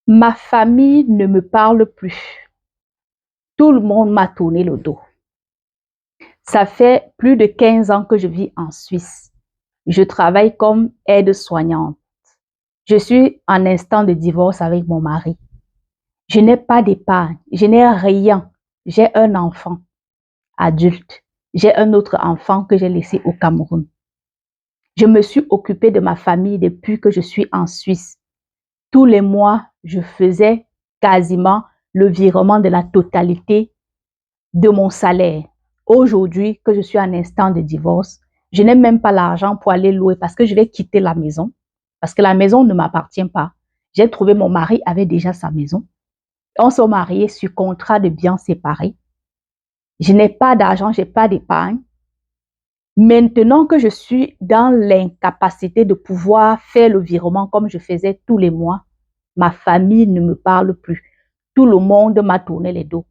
Ma famille ne me parle plus. Tout le monde m'a tourné le dos. Ça fait plus de 15 ans que je vis en Suisse. Je travaille comme aide-soignante. Je suis en instant de divorce avec mon mari. Je n'ai pas d'épargne. Je n'ai rien. J'ai un enfant adulte. J'ai un autre enfant que j'ai laissé au Cameroun. Je me suis occupée de ma famille depuis que je suis en Suisse. Tous les mois, je faisais quasiment le virement de la totalité de mon salaire. Aujourd'hui, que je suis en instant de divorce, je n'ai même pas l'argent pour aller louer parce que je vais quitter la maison, parce que la maison ne m'appartient pas. J'ai trouvé mon mari avait déjà sa maison. On s'est mariés sur contrat de biens séparés. Je n'ai pas d'argent, je n'ai pas d'épargne. Maintenant que je suis dans l'incapacité de pouvoir faire le virement comme je faisais tous les mois, ma famille ne me parle plus. Tout le monde m'a tourné les dos.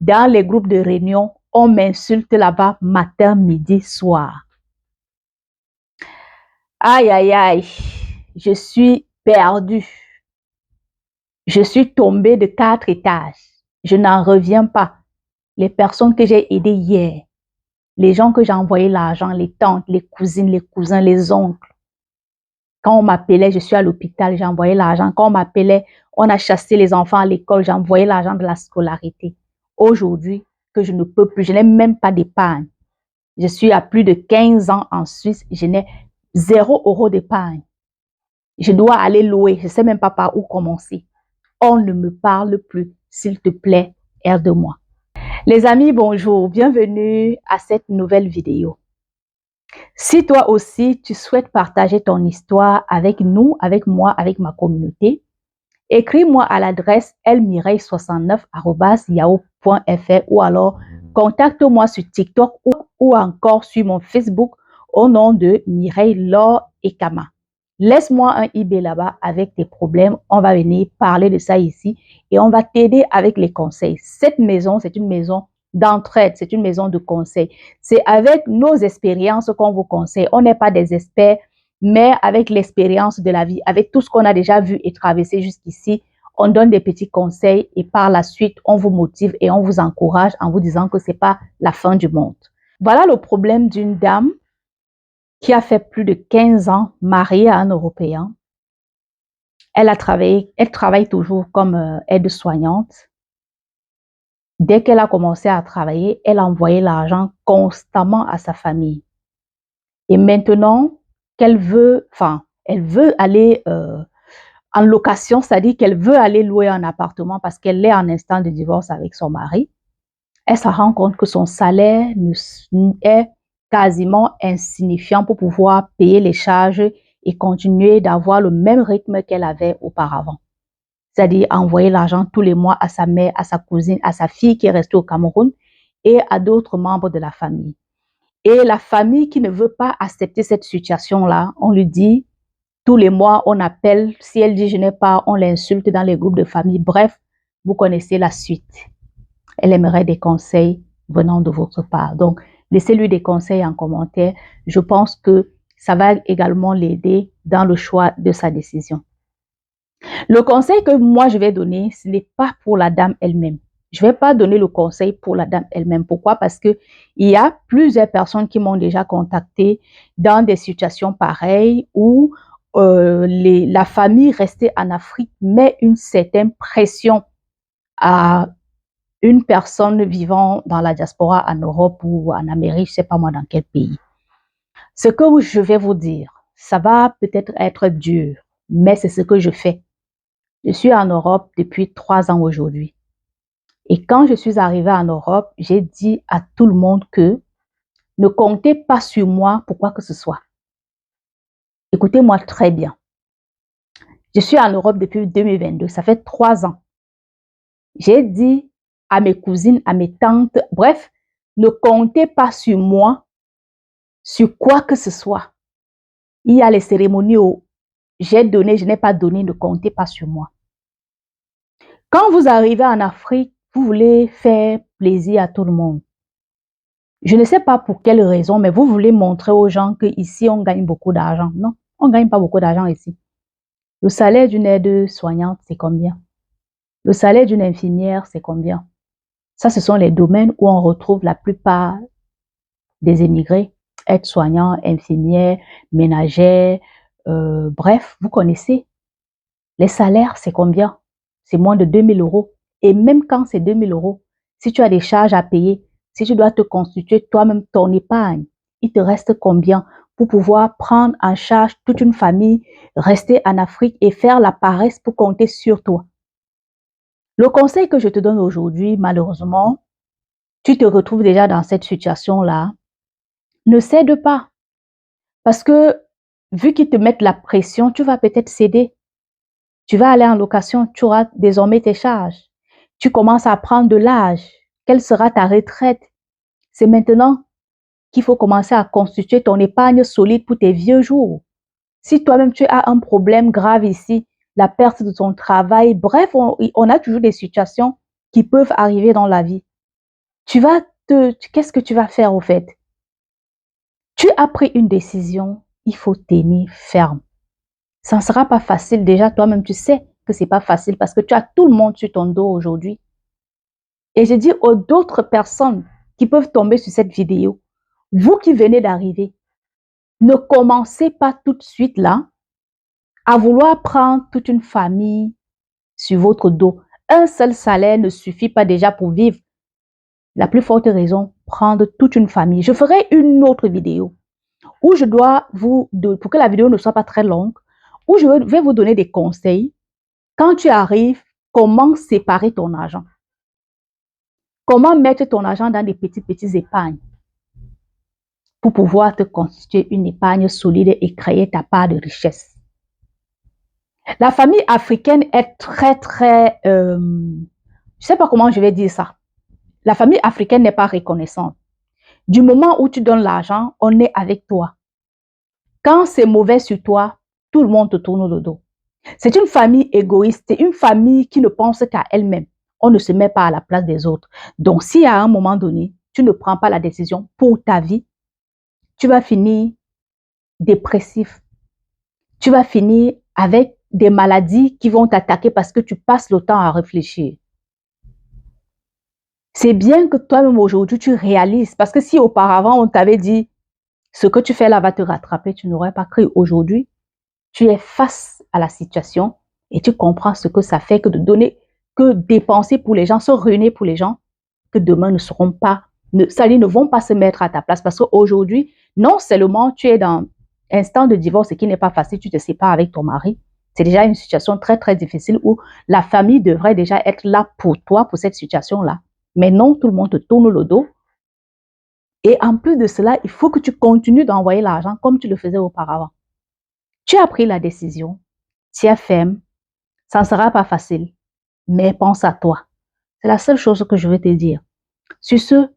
Dans les groupes de réunion, on m'insulte là-bas matin, midi, soir. Aïe, aïe, aïe, je suis perdue. Je suis tombée de 4 étages. Je n'en reviens pas. Les personnes que j'ai aidées hier, les gens que j'ai envoyé l'argent, les tantes, les cousines, les cousins, les oncles. Quand on m'appelait, je suis à l'hôpital, j'ai envoyé l'argent. Quand on m'appelait, on a chassé les enfants à l'école, j'ai envoyé l'argent de la scolarité. Aujourd'hui, que je ne peux plus, je n'ai même pas d'épargne. Je suis à plus de 15 ans en Suisse, je n'ai 0 € d'épargne. Je dois aller louer, je ne sais même pas par où commencer. On ne me parle plus, s'il te plaît, aide-moi. Les amis, bonjour, bienvenue à cette nouvelle vidéo. Si toi aussi, tu souhaites partager ton histoire avec nous, avec moi, avec ma communauté, écris-moi à l'adresse elmireille69@yahoo.fr ou alors contacte-moi sur TikTok ou encore sur mon Facebook au nom de Mireille Laure Ekama. Laisse-moi un IB là-bas avec tes problèmes. On va venir parler de ça ici et on va t'aider avec les conseils. Cette maison, c'est une maison d'entraide, c'est une maison de conseil. C'est avec nos expériences qu'on vous conseille. On n'est pas des experts, mais avec l'expérience de la vie, avec tout ce qu'on a déjà vu et traversé jusqu'ici, on donne des petits conseils et par la suite, on vous motive et on vous encourage en vous disant que ce n'est pas la fin du monde. Voilà le problème d'une dame qui a fait plus de 15 ans mariée à un Européen. Elle travaille toujours comme aide-soignante. Dès qu'elle a commencé à travailler, elle envoyait l'argent constamment à sa famille. Et maintenant qu'elle veut, elle veut aller en location, c'est-à-dire qu'elle veut aller louer un appartement parce qu'elle est en instant de divorce avec son mari, elle se rend compte que son salaire est quasiment insignifiant pour pouvoir payer les charges et continuer d'avoir le même rythme qu'elle avait auparavant. C'est-à-dire envoyer l'argent tous les mois à sa mère, à sa cousine, à sa fille qui est restée au Cameroun et à d'autres membres de la famille. Et la famille qui ne veut pas accepter cette situation-là, on lui dit, tous les mois, on appelle. Si elle dit je n'ai pas, on l'insulte dans les groupes de famille. Bref, vous connaissez la suite. Elle aimerait des conseils venant de votre part. Donc, laissez-lui des conseils en commentaire. Je pense que ça va également l'aider dans le choix de sa décision. Le conseil que moi je vais donner, ce n'est pas pour la dame elle-même. Je ne vais pas donner le conseil pour la dame elle-même. Pourquoi? Parce qu'il y a plusieurs personnes qui m'ont déjà contacté dans des situations pareilles où la famille restée en Afrique met une certaine pression à une personne vivant dans la diaspora en Europe ou en Amérique, je ne sais pas moi dans quel pays. Ce que je vais vous dire, ça va peut-être être dur, mais c'est ce que je fais. Je suis en Europe depuis 3 ans aujourd'hui. Et quand je suis arrivée en Europe, j'ai dit à tout le monde que ne comptez pas sur moi pour quoi que ce soit. Écoutez-moi très bien. Je suis en Europe depuis 2022, ça fait 3 ans. J'ai dit à mes cousines, à mes tantes, bref, ne comptez pas sur moi, sur quoi que ce soit. Il y a les cérémonies où j'ai donné, je n'ai pas donné, ne comptez pas sur moi. Quand vous arrivez en Afrique, vous voulez faire plaisir à tout le monde. Je ne sais pas pour quelle raison, mais vous voulez montrer aux gens qu'ici, on gagne beaucoup d'argent. Non, on ne gagne pas beaucoup d'argent ici. Le salaire d'une aide-soignante, c'est combien? Le salaire d'une infirmière, c'est combien? Ça, ce sont les domaines où on retrouve la plupart des émigrés, aides-soignants, infirmières, ménagères, bref, vous connaissez. Les salaires, c'est combien? C'est moins de 2000 euros. Et même quand c'est 2000 euros, si tu as des charges à payer, si tu dois te constituer toi-même ton épargne, il te reste combien pour pouvoir prendre en charge toute une famille, rester en Afrique et faire la paresse pour compter sur toi? Le conseil que je te donne aujourd'hui, malheureusement, tu te retrouves déjà dans cette situation-là. Ne cède pas. Parce que vu qu'ils te mettent la pression, tu vas peut-être céder. Tu vas aller en location, tu auras désormais tes charges. Tu commences à prendre de l'âge. Quelle sera ta retraite? C'est maintenant qu'il faut commencer à constituer ton épargne solide pour tes vieux jours. Si toi-même tu as un problème grave ici, la perte de ton travail, bref, on a toujours des situations qui peuvent arriver dans la vie. Qu'est-ce que tu vas faire au fait? Tu as pris une décision, il faut tenir ferme. Ça ne sera pas facile. Déjà, toi-même, tu sais que c'est pas facile parce que tu as tout le monde sur ton dos aujourd'hui. Et je dis aux d'autres personnes qui peuvent tomber sur cette vidéo, vous qui venez d'arriver, ne commencez pas tout de suite là à vouloir prendre toute une famille sur votre dos. Un seul salaire ne suffit pas déjà pour vivre. La plus forte raison, prendre toute une famille. Je ferai une autre vidéo où je dois pour que la vidéo ne soit pas très longue, où je vais vous donner des conseils. Quand tu arrives, comment séparer ton argent? Comment mettre ton argent dans des petits épargnes pour pouvoir te constituer une épargne solide et créer ta part de richesse? La famille africaine est très, je ne sais pas comment je vais dire ça. La famille africaine n'est pas reconnaissante. Du moment où tu donnes l'argent, on est avec toi. Quand c'est mauvais sur toi, tout le monde te tourne le dos. C'est une famille égoïste, c'est une famille qui ne pense qu'à elle-même. On ne se met pas à la place des autres. Donc, si à un moment donné, tu ne prends pas la décision pour ta vie, tu vas finir dépressif. Tu vas finir avec des maladies qui vont t'attaquer parce que tu passes le temps à réfléchir. C'est bien que toi-même aujourd'hui, tu réalises. Parce que si auparavant, on t'avait dit, ce que tu fais là va te rattraper, tu n'aurais pas cru. Aujourd'hui, tu es face à la situation et tu comprends ce que ça fait que de donner, que dépenser pour les gens, se ruiner pour les gens, que demain ne seront pas, ne vont pas se mettre à ta place. Parce qu'aujourd'hui, non seulement tu es dans un instant de divorce qui n'est pas facile, tu te sépares avec ton mari. C'est déjà une situation très difficile où la famille devrait déjà être là pour toi, pour cette situation-là. Mais non, tout le monde te tourne le dos. Et en plus de cela, il faut que tu continues d'envoyer l'argent comme tu le faisais auparavant. Tu as pris la décision, tu es ferme, ça ne sera pas facile, mais pense à toi. C'est la seule chose que je veux te dire. Sur ce,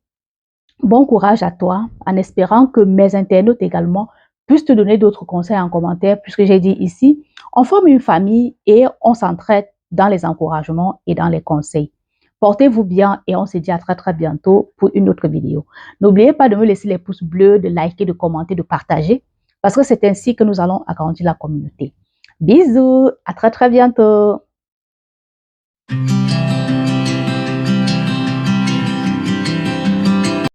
bon courage à toi, en espérant que mes internautes également puissent te donner d'autres conseils en commentaire, puisque j'ai dit ici, on forme une famille et on s'entraide dans les encouragements et dans les conseils. Portez-vous bien et on se dit à très bientôt pour une autre vidéo. N'oubliez pas de me laisser les pouces bleus, de liker, de commenter, de partager, parce que c'est ainsi que nous allons agrandir la communauté. Bisous, à très bientôt.